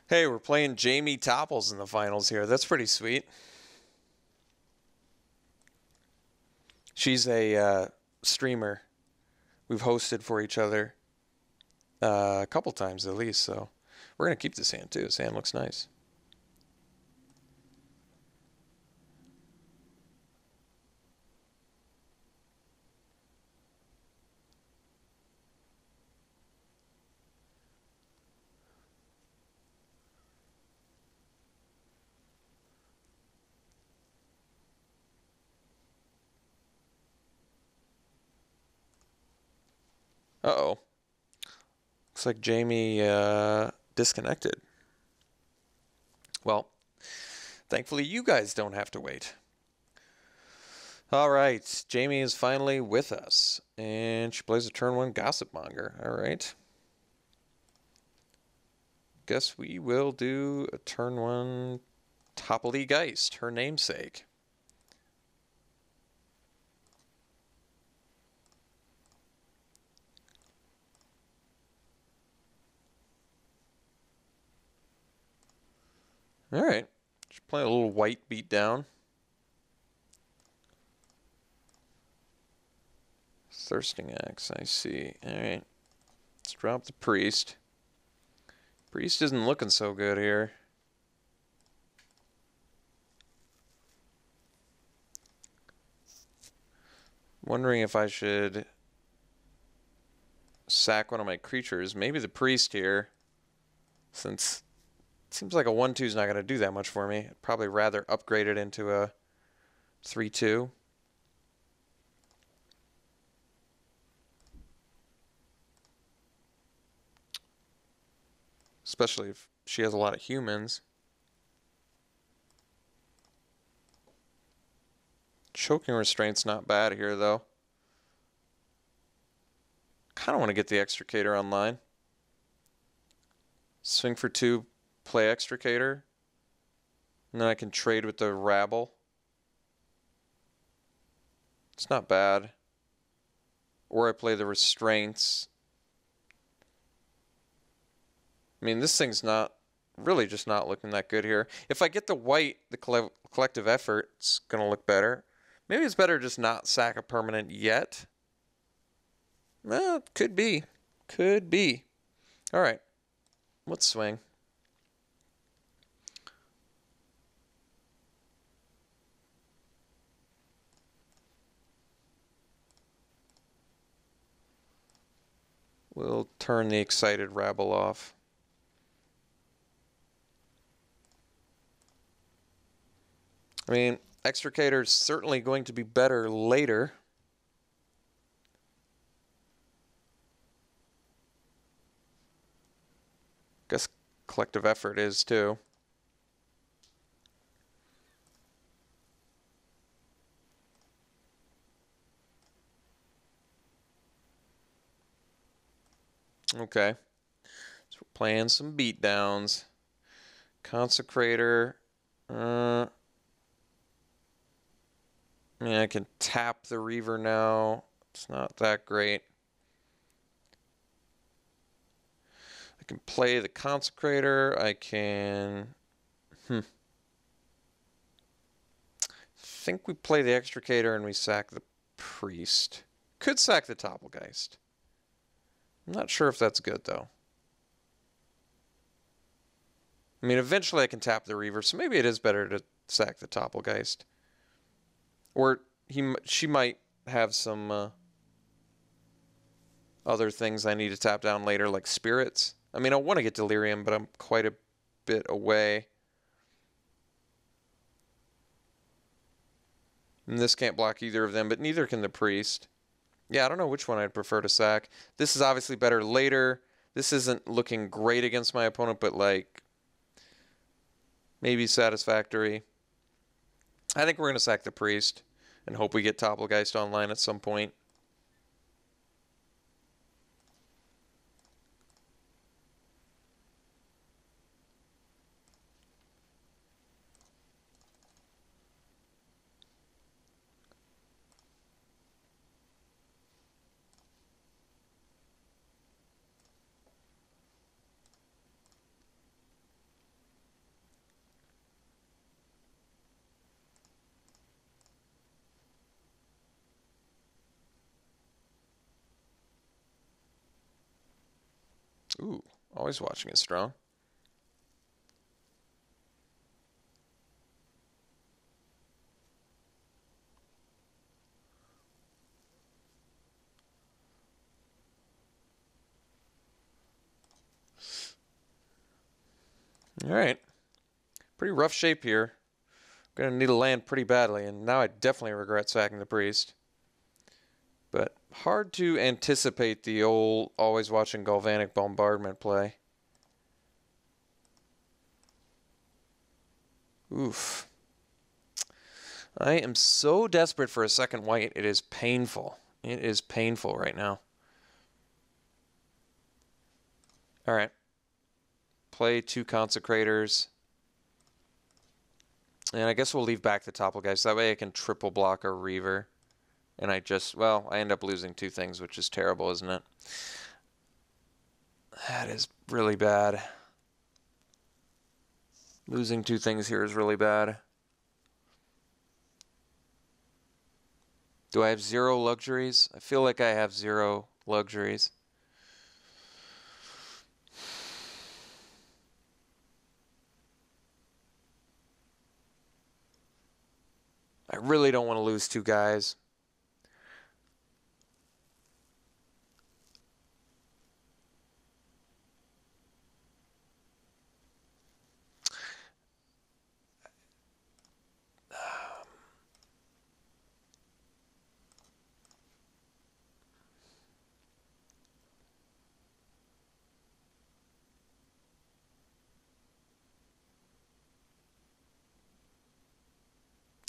Hey, we're playing Jamie Topples in the finals here. That's pretty sweet. She's a streamer. We've hosted for each other a couple times at least, so we're gonna keep this hand too. This hand looks nice. Uh-oh. Looks like Jamie disconnected. Well, thankfully you guys don't have to wait. All right, Jamie is finally with us, and she plays a turn one Gossip Monger. All right. Guess we will do a turn one Topply Geist, her namesake. All right. Just play a little white beat down. Thirsting Axe, I see. All right. Let's drop the Priest. Priest isn't looking so good here. Wondering if I should sack one of my creatures. Maybe the Priest here, since it seems like a 1/2 is not going to do that much for me. I'd probably rather upgrade it into a 3/2. Especially if she has a lot of humans. Choking Restraint's not bad here, though. Kind of want to get the Extricator online. Swing for 2, play Extricator. And then I can trade with the Rabble. It's not bad. Or I play the Restraints. I mean, this thing's not really just not looking that good here. If I get the white, the collective effort's going to look better. Maybe it's better just not sack a permanent yet. Well, could be. Could be. All right. Let's swing. We'll turn the excited rabble off. I mean, Extricator is certainly going to be better later. Guess collective effort is too. Okay. So we're playing some beatdowns. Consecrator. I mean, I can tap the Reaver now. It's not that great. I can play the Consecrator. I can... I think we play the Extricator and we sack the Priest. Could sack the Topplegeist. I'm not sure if that's good, though. I mean, eventually I can tap the Reaver, so maybe it is better to sack the Topplegeist. Or she might have some other things I need to tap down later, like Spirits. I mean, I want to get Delirium, but I'm quite a bit away. And this can't block either of them, but neither can the Priest. Yeah, I don't know which one I'd prefer to sack. This is obviously better later. This isn't looking great against my opponent, but like maybe satisfactory. I think we're going to sack the Priest and hope we get Topplegeist online at some point. Ooh, always watching is strong. All right. Pretty rough shape here. Gonna need a land pretty badly, and now I definitely regret sacking the priest. But hard to anticipate the old always watching Galvanic Bombardment play. Oof. I am so desperate for a second white, it is painful. It is painful right now. Alright. Play 2 Consecrators. And I guess we'll leave back the topple guys. So that way I can triple block a Reaver. And I end up losing 2 things, which is terrible, isn't it? That is really bad. Losing 2 things here is really bad. Do I have 0 luxuries? I feel like I have 0 luxuries. I really don't want to lose 2 guys.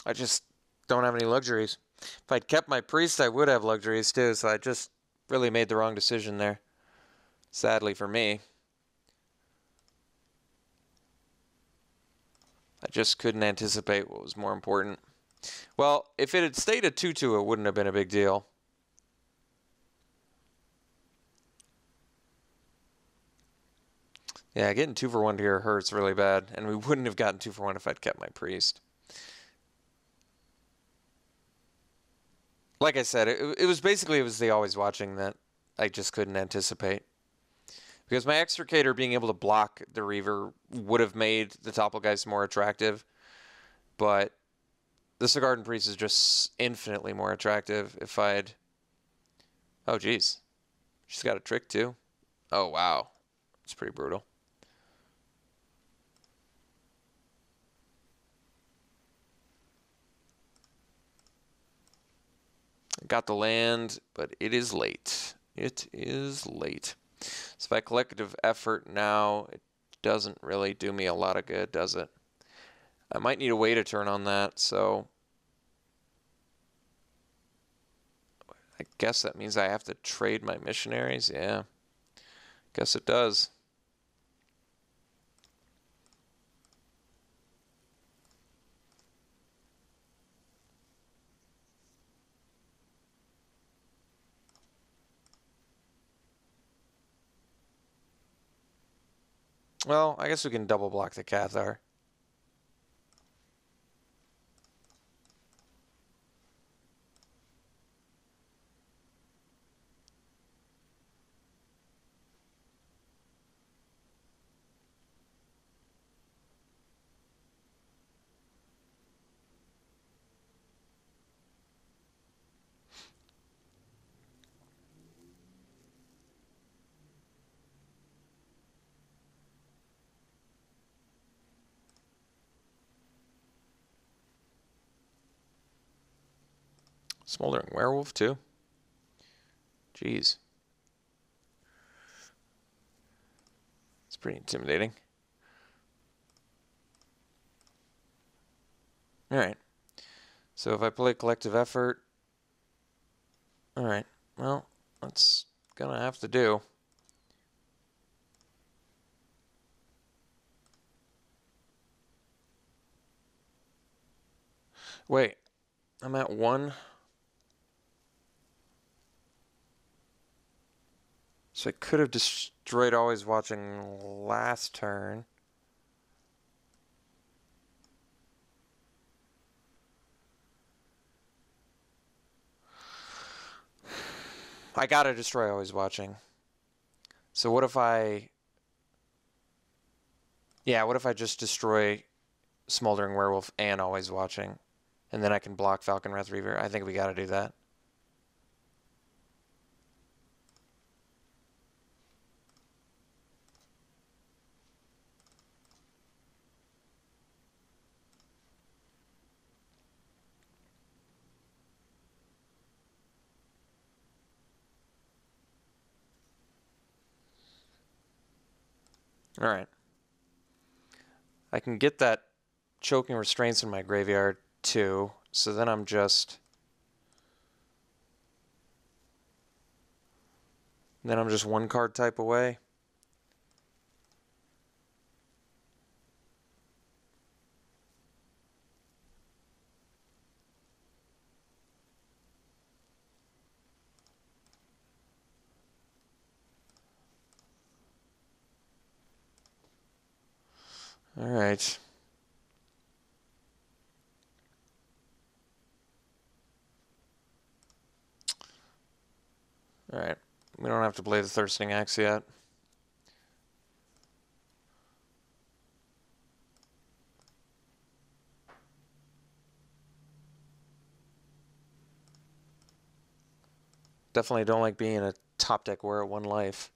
I just don't have any luxuries. If I'd kept my priest, I would have luxuries too, so I just really made the wrong decision there. Sadly for me. I just couldn't anticipate what was more important. Well, if it had stayed a 2-2, it wouldn't have been a big deal. Yeah, getting 2 for 1 here hurts really bad, and we wouldn't have gotten 2 for 1 if I'd kept my priest. Like I said, it was the always watching that I just couldn't anticipate. Because my Extricator being able to block the Reaver would have made the topple guys more attractive, but the Sigardan Priest is just infinitely more attractive if I'd... Oh, geez. She's got a trick, too. Oh, wow. It's pretty brutal. Got the land, but it is late. It is late. So if I collective effort now, it doesn't really do me a lot of good, does it? I might need a way to turn on that, so I guess that means I have to trade my missionaries. Yeah, guess it does. Well, I guess we can double block the Cathar. Smoldering Werewolf, too? Jeez. It's pretty intimidating. Alright. So if I play collective effort... Alright. Well, that's gonna have to do. Wait. I'm at 1... So I could have destroyed always watching last turn. I gotta destroy always watching. So what if I... Yeah, what if I just destroy Smoldering Werewolf and Always Watching? And then I can block Falcon Wrath Reaver. I think we gotta do that. Alright. I can get that Choking Restraints in my graveyard too. So then I'm just... Then I'm just one card type away. Alright. Alright. We don't have to play the Thirsting Axe yet. Definitely don't like being a top deck war at 1 life.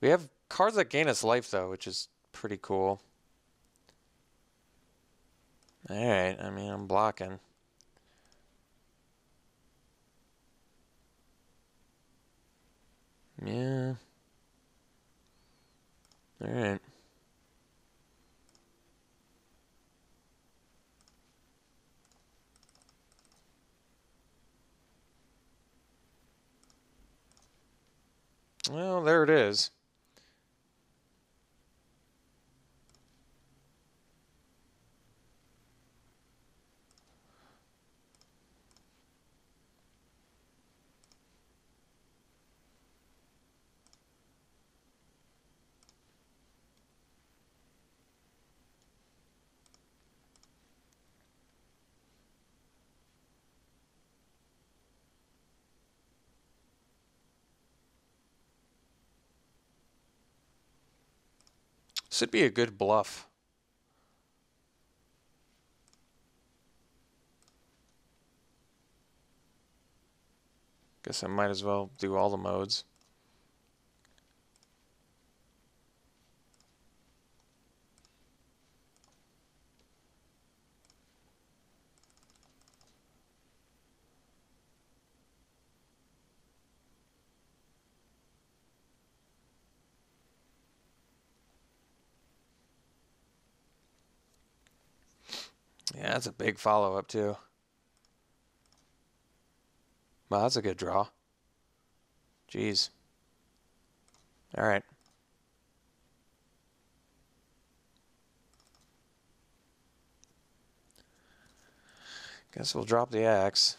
We have cards that gain us life though, which is pretty cool. Alright, I mean, I'm blocking. Yeah. Alright. Well, there it is. Should be a good bluff. Guess I might as well do all the modes. Yeah, that's a big follow-up too. Wow, that's a good draw. Jeez. Alright. Guess we'll drop the axe.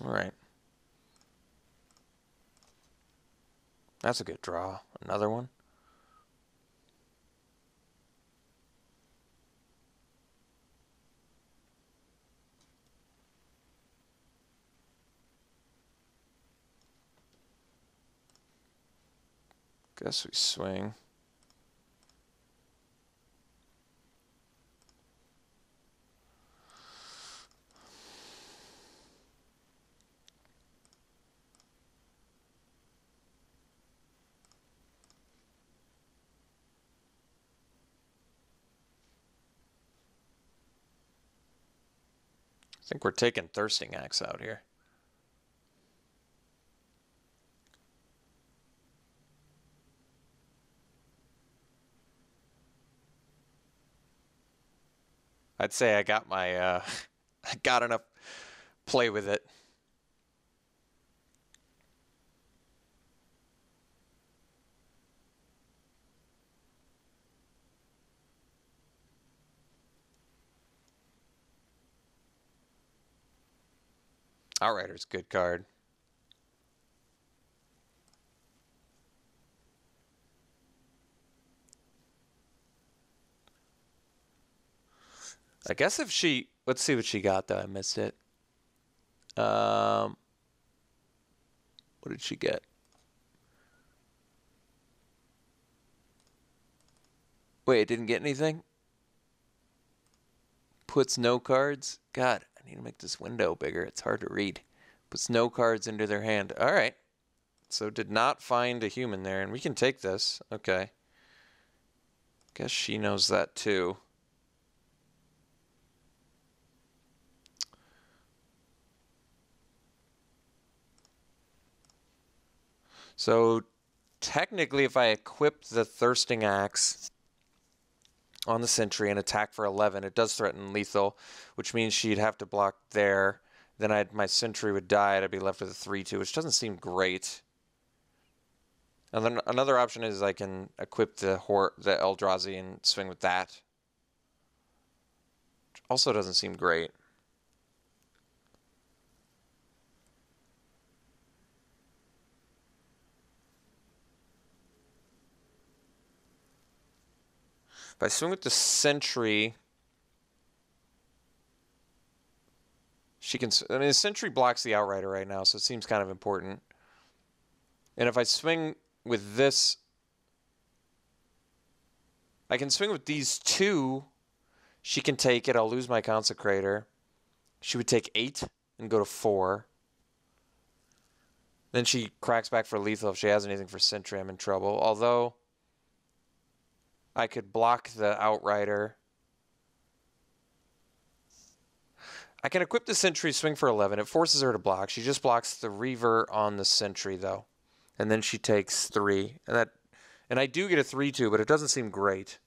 Alright. That's a good draw. Another one. Guess we swing. I think we're taking Thirsting Axe out here. I'd say I got my, I got enough play with it. Outrider's a good card. I guess if she... Let's see what she got, though. I missed it. What did she get? Wait, it didn't get anything? Puts no cards? God, I need to make this window bigger. It's hard to read. Puts no cards into their hand. All right. So did not find a human there, and we can take this. Okay. Guess she knows that too. So technically, if I equip the Thirsting Axe on the Sentry and attack for 11, it does threaten lethal, which means she'd have to block there. Then my Sentry would die, and I'd be left with a 3-2, which doesn't seem great. And then another option is I can equip the Eldrazi and swing with that. Which also doesn't seem great. If I swing with the Sentry, she can... I mean, the Sentry blocks the Outrider right now, so it seems kind of important. And if I swing with this... I can swing with these two. She can take it. I'll lose my Consecrator. She would take 8 and go to 4. Then she cracks back for lethal. If she has anything for Sentry, I'm in trouble. Although... I could block the Outrider. I can equip the Sentry, swing for 11. It forces her to block. She just blocks the Reaver on the Sentry, though. And then she takes 3. And I do get a 3-2, but it doesn't seem great.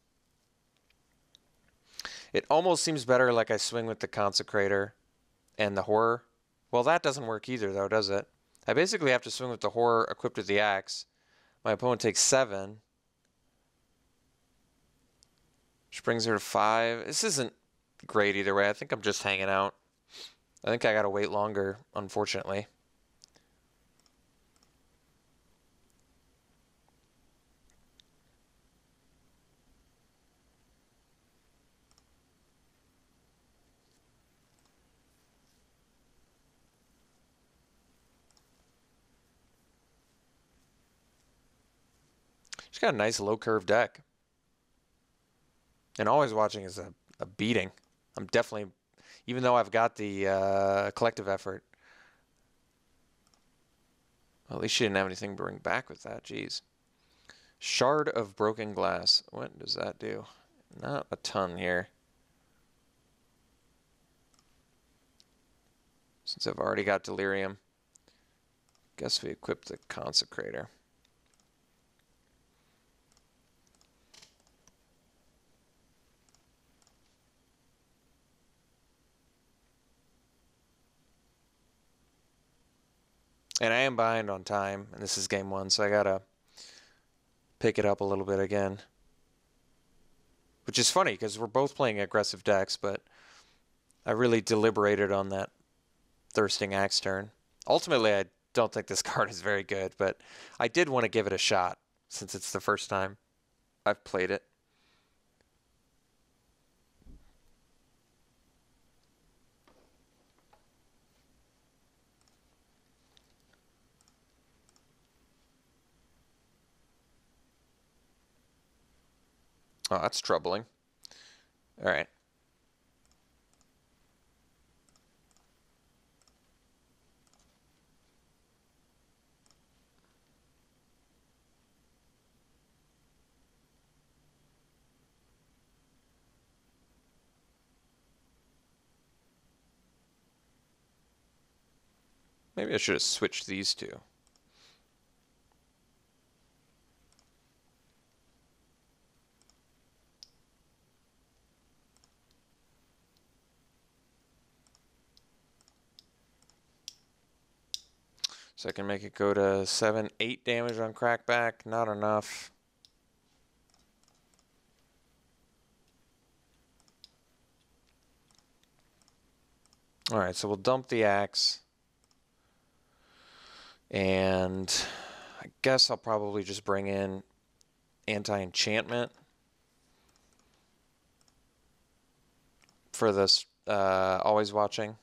It almost seems better like I swing with the Consecrator and the Horror. Well, that doesn't work either, though, does it? I basically have to swing with the Horror equipped with the Axe. My opponent takes 7. Which brings her to 5. This isn't great either way. I think I'm just hanging out. I think I gotta wait longer, unfortunately. She's got a nice low curve deck. And Always Watching is a beating. I'm definitely, even though I've got the collective effort. Well, at least she didn't have anything to bring back with that. Jeez. Shard of Broken Glass. What does that do? Not a ton here. Since I've already got Delirium. Guess we equip the Consecrator. And I am behind on time, and this is game 1, so I gotta pick it up a little bit again. Which is funny, because we're both playing aggressive decks, but I really deliberated on that Thirsting Axe turn. Ultimately, I don't think this card is very good, but I did want to give it a shot, since it's the first time I've played it. Oh, that's troubling. All right. Maybe I should have switched these two. So I can make it go to 7, 8 damage on crackback. Not enough. Alright, so we'll dump the axe. And I guess I'll probably just bring in anti-enchantment for this always watching.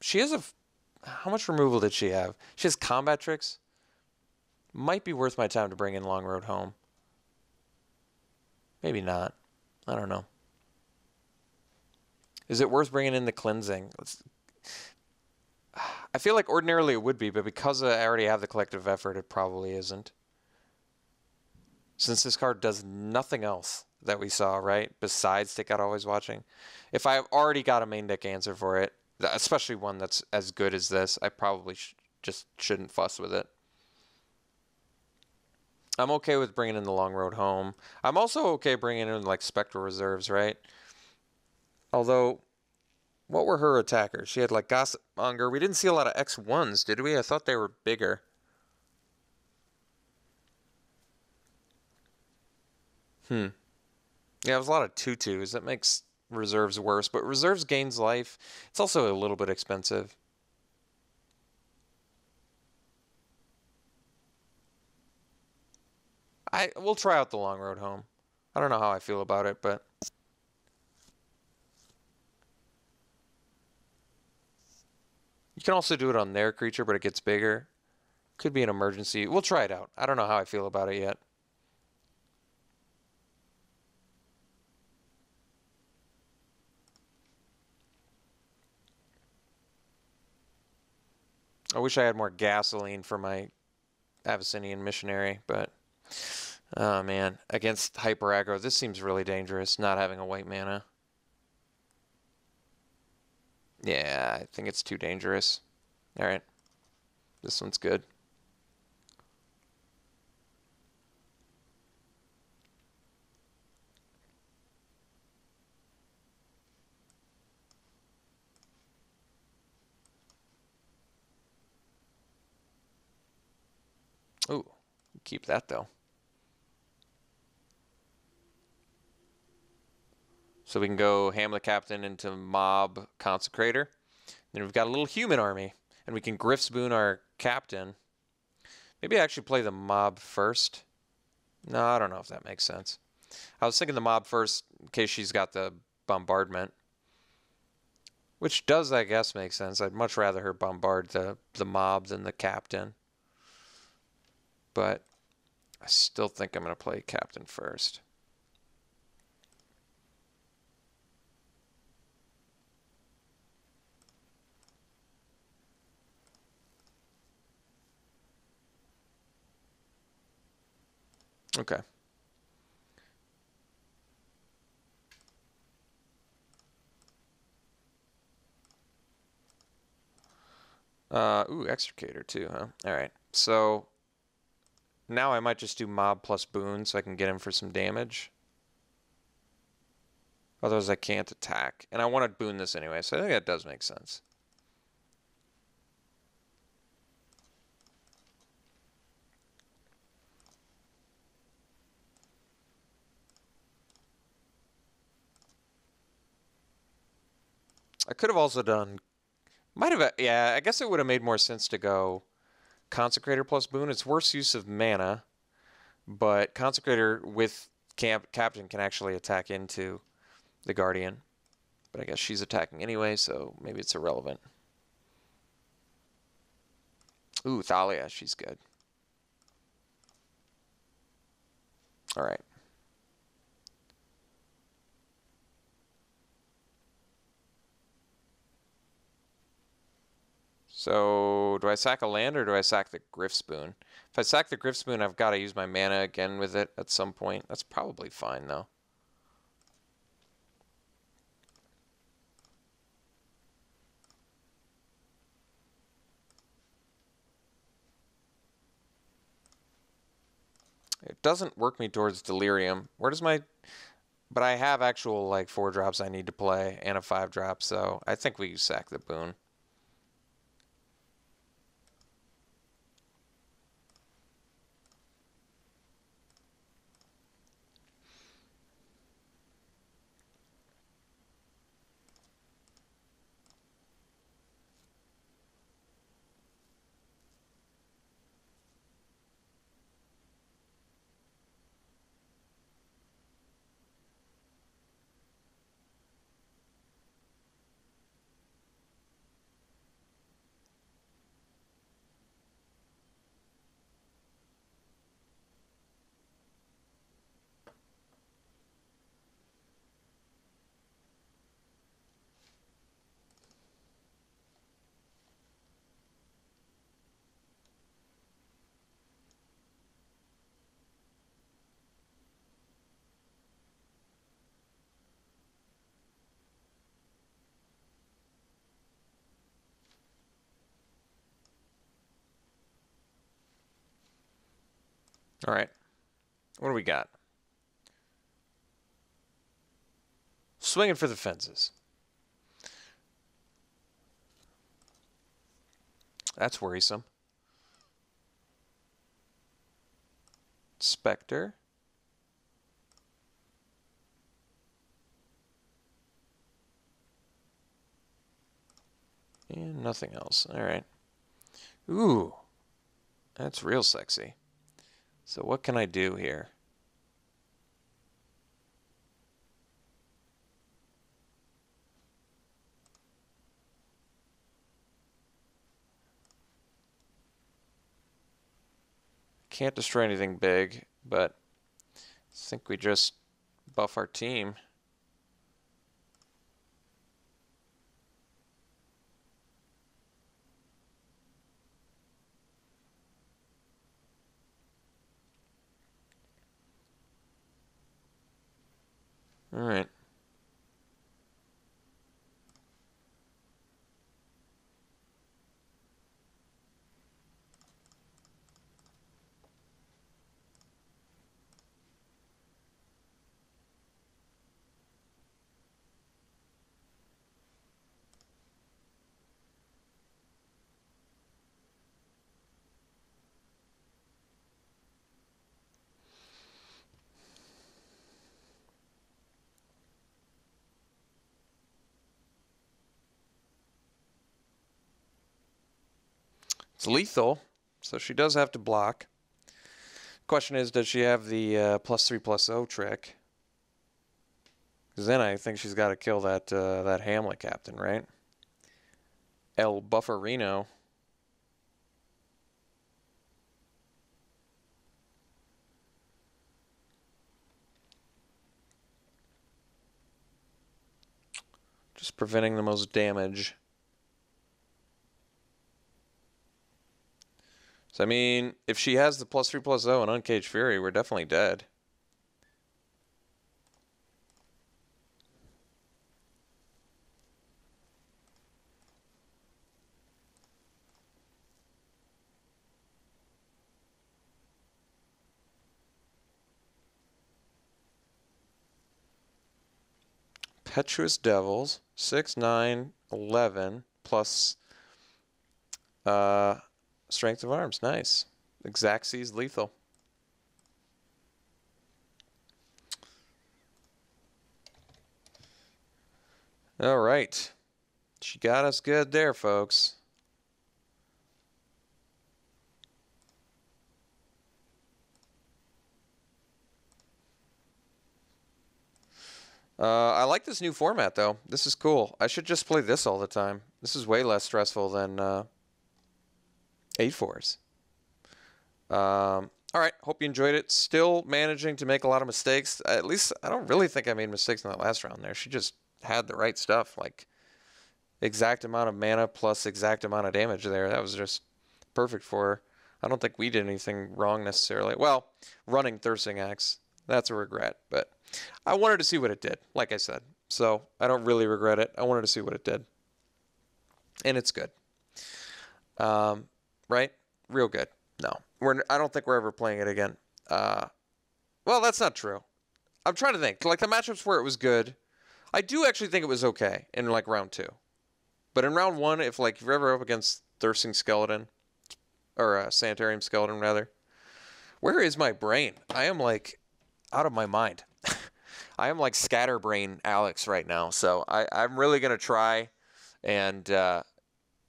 She has a... How much removal did she have? She has combat tricks. Might be worth my time to bring in Long Road Home. Maybe not. I don't know. Is it worth bringing in the cleansing? I feel like ordinarily it would be, but because I already have the collective effort, it probably isn't. Since this card does nothing else that we saw, right? Besides take out always watching. If I've already got a main deck answer for it, especially one that's as good as this, I probably just shouldn't fuss with it. I'm okay with bringing in the Long Road Home. I'm also okay bringing in like Spectral Reserves, right? Although, what were her attackers? She had like Gossip Monger. We didn't see a lot of X1s, did we? I thought they were bigger. Yeah, it was a lot of 2/2s. That makes reserves worse, but reserves gains life. It's also a little bit expensive. We'll try out the Long Road Home. I don't know how I feel about it, but you can also do it on their creature, but it gets bigger. Could be an emergency. We'll try it out. I don't know how I feel about it yet. I wish I had more gasoline for my Abyssinian Missionary, but oh man, against hyper aggro, this seems really dangerous, not having a white mana. Yeah, I think it's too dangerous. Alright, this one's good. Ooh, keep that though. So we can go Hamlet Captain into Mob Consecrator. Then we've got a little human army. And we can Griff's Boon our captain. Maybe I actually play the mob first. No, I don't know if that makes sense. I was thinking the mob first in case she's got the bombardment. Which does, I guess, make sense. I'd much rather her bombard the mob than the captain. But I still think I'm going to play captain first. Okay. Ooh, Extricator too, huh? Alright, so now I might just do mob plus boon so I can get him for some damage. Otherwise I can't attack. And I want to boon this anyway, so I think that does make sense. I could have also done... Might have... Yeah, I guess it would have made more sense to go Consecrator plus boon. It's worse use of mana, but Consecrator with Captain can actually attack into the Guardian. But I guess she's attacking anyway, so maybe it's irrelevant. Ooh, Thalia, she's good. Alright. So, do I sack a land or do I sack the Griffspoon? If I sack the Griffspoon, I've got to use my mana again with it at some point. That's probably fine, though. It doesn't work me towards Delirium. Where does my... But I have actual, like, 4 drops I need to play and a 5 drop, so I think we sack the boon. All right. What do we got? Swinging for the fences. That's worrisome. Spectre. And nothing else. All right. Ooh. That's real sexy. So what can I do here? Can't destroy anything big, but I think we just buff our team. All right. It's lethal, so she does have to block. Question is, does she have the +3/+0 trick? Because then I think she's got to kill that that Hamlet captain, right? El Bufferino. Just preventing the most damage. So, I mean, if she has the +3/+0 and Uncaged Fury, we're definitely dead. Petuous Devils, 6, 9, 11, plus Strength of Arms. Nice. Xaxes lethal. All right. She got us good there, folks. I like this new format, though. This is cool. I should just play this all the time. This is way less stressful than 8-4s. All right. Hope you enjoyed it. Still managing to make a lot of mistakes. At least I don't really think I made mistakes in that last round there. She just had the right stuff, like exact amount of mana plus exact amount of damage there. That was just perfect for her. I don't think we did anything wrong necessarily. Well, running Thirsting Axe, that's a regret, but I wanted to see what it did, like I said. So I don't really regret it. I wanted to see what it did. And it's good. Right? Real good. No. I don't think we're ever playing it again. Well, that's not true. I'm trying to think. Like the matchups where it was good, I do actually think it was okay in like round 2. But in round 1, if like you're ever up against Thirsting Skeleton, or Sanitarium Skeleton rather, where is my brain? I am like out of my mind. I am like scatterbrain Alex right now. So I'm really going to try and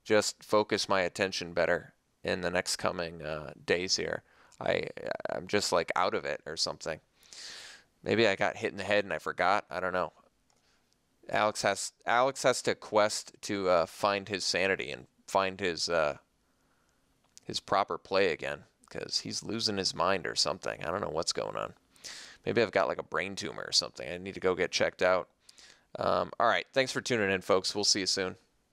just focus my attention better in the next coming days here. I'm just like out of it or something. Maybe I got hit in the head and I forgot. I don't know. Alex has to quest to find his sanity and find his proper play again, because he's losing his mind or something. I don't know what's going on. Maybe I've got like a brain tumor or something. I need to go get checked out. All right. Thanks for tuning in, folks. We'll see you soon.